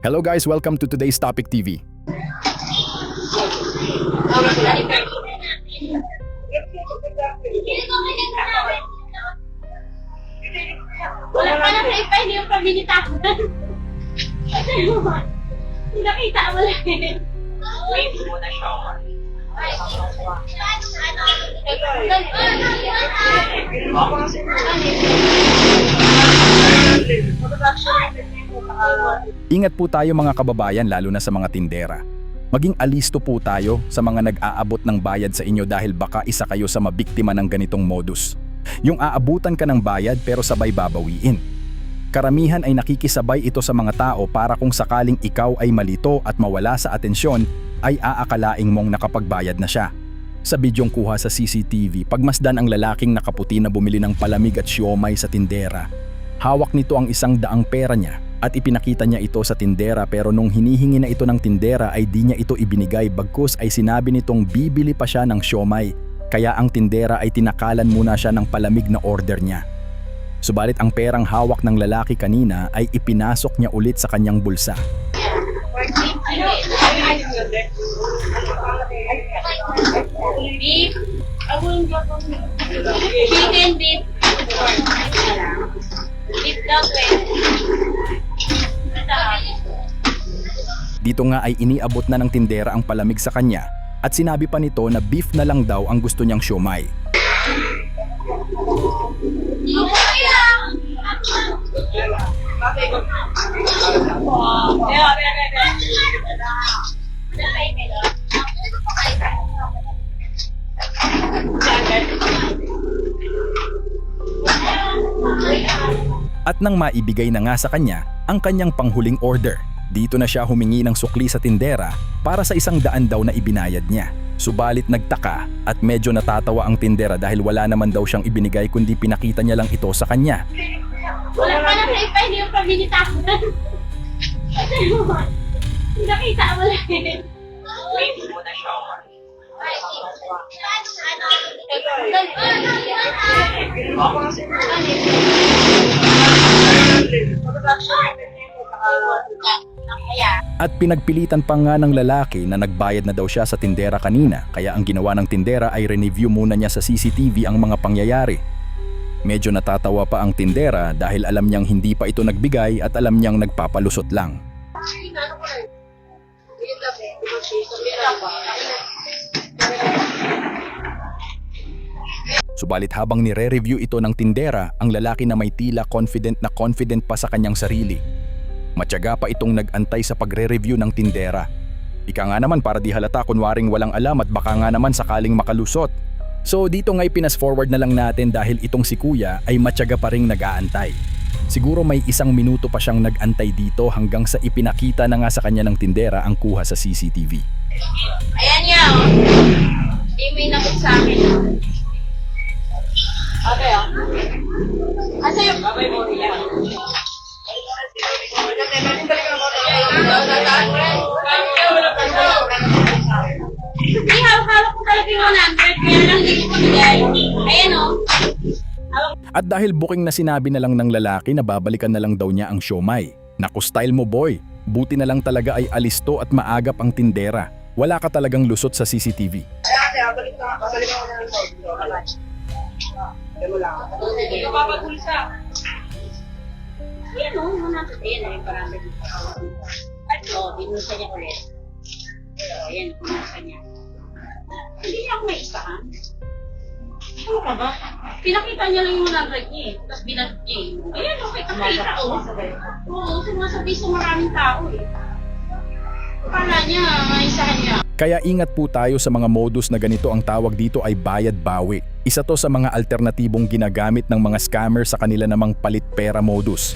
Hello guys, welcome to today's Topic TV. Wala pa na sa ipa, hindi yung pabilitasan. Hindi nakita mo lang. Wait mo na siya. Ingat po tayo mga kababayan, lalo na sa mga tindera. Maging alisto po tayo sa mga nag-aabot ng bayad sa inyo dahil baka isa kayo sa mabiktima ng ganitong modus. Yung aabutan ka ng bayad pero sabay babawiin. Karamihan ay nakikisabay ito sa mga tao para kung sakaling ikaw ay malito at mawala sa atensyon, ay aakalaing mong nakapagbayad na siya. Sa bidyong kuha sa CCTV, pagmasdan ang lalaking nakaputi na bumili ng palamig at siomay sa tindera. Hawak nito ang 100 pera niya at ipinakita niya ito sa tindera, pero nung hinihingi na ito ng tindera ay di niya ito ibinigay, bagkus ay sinabi nitong bibili pa siya ng siomay. Kaya ang tindera ay tinakalan muna siya ng palamig na order niya. Subalit ang perang hawak ng lalaki kanina ay ipinasok niya ulit sa kanyang bulsa. Beef. Chicken beef. Beef daw, Dito nga ay iniabot na ng tindera ang palamig sa kanya at sinabi pa nito na beef na lang daw ang gusto niyang siomay. At nang maibigay na nga sa kanya ang kanyang panghuling order, dito na siya humingi ng sukli sa tindera para sa 100 daw na ibinayad niya. Subalit nagtaka at medyo natatawa ang tindera dahil wala naman daw siyang ibinigay kundi pinakita niya lang ito sa kanya. Wala pa na sa ipa, hindi yung pabilitasan. Hindi nakita mo lang. Wait mo na siya. At pinagpilitan pa nga ng lalaki na nagbayad na daw siya sa tindera kanina, kaya ang ginawa ng tindera ay re-review muna niya sa CCTV ang mga pangyayari. Medyo natatawa pa ang tindera dahil alam niyang hindi pa ito nagbigay at alam niyang nagpapalusot lang. Subalit habang nire-review ito ng tindera, ang lalaki na may tila confident pa sa kanyang sarili. Matyaga pa itong nag-antay sa pagre-review ng tindera. Ika nga naman para di halata kunwaring walang alam at baka nga naman sakaling makalusot. So dito nga'y pinas-forward na lang natin dahil itong si kuya ay matyaga pa ring nag-aantay. Siguro may 1 minuto pa siyang nag-antay dito hanggang sa ipinakita na nga sa kanya ng tindera ang kuha sa CCTV. Ayan niya, oh. Hindi may nakot sa akin. Okay, oh. Asa yung babay mo niya? Hindi, hawak-hawak ko talaga yung 100. Kaya lang hindi ko bigay. Ayan, oh. At dahil booking na sinabi na lang ng lalaki na babalikan na lang daw niya ang siomay. Naku, style mo boy. Buti na lang talaga ay alisto at maagap ang tindera. Wala ka talagang lusot sa CCTV. Hindi ko papagulsa. Ayan, oh. Ayan, oh. Yung parang at oh, binusa niya ulit. Ayan, binusa niya. Hindi niya ako may isahan. Ano ka ba? Pinakita niya lang yung 100 niya eh. Tapos binat niya eh. Ayan, okay, kakita oh. Oo, sumasabi sa maraming tao eh. Kala niya, may isahan niya. Kaya ingat po tayo sa mga modus na ganito, ang tawag dito ay bayad-bawi. Isa to sa mga alternatibong ginagamit ng mga scammer sa kanila namang palit pera modus.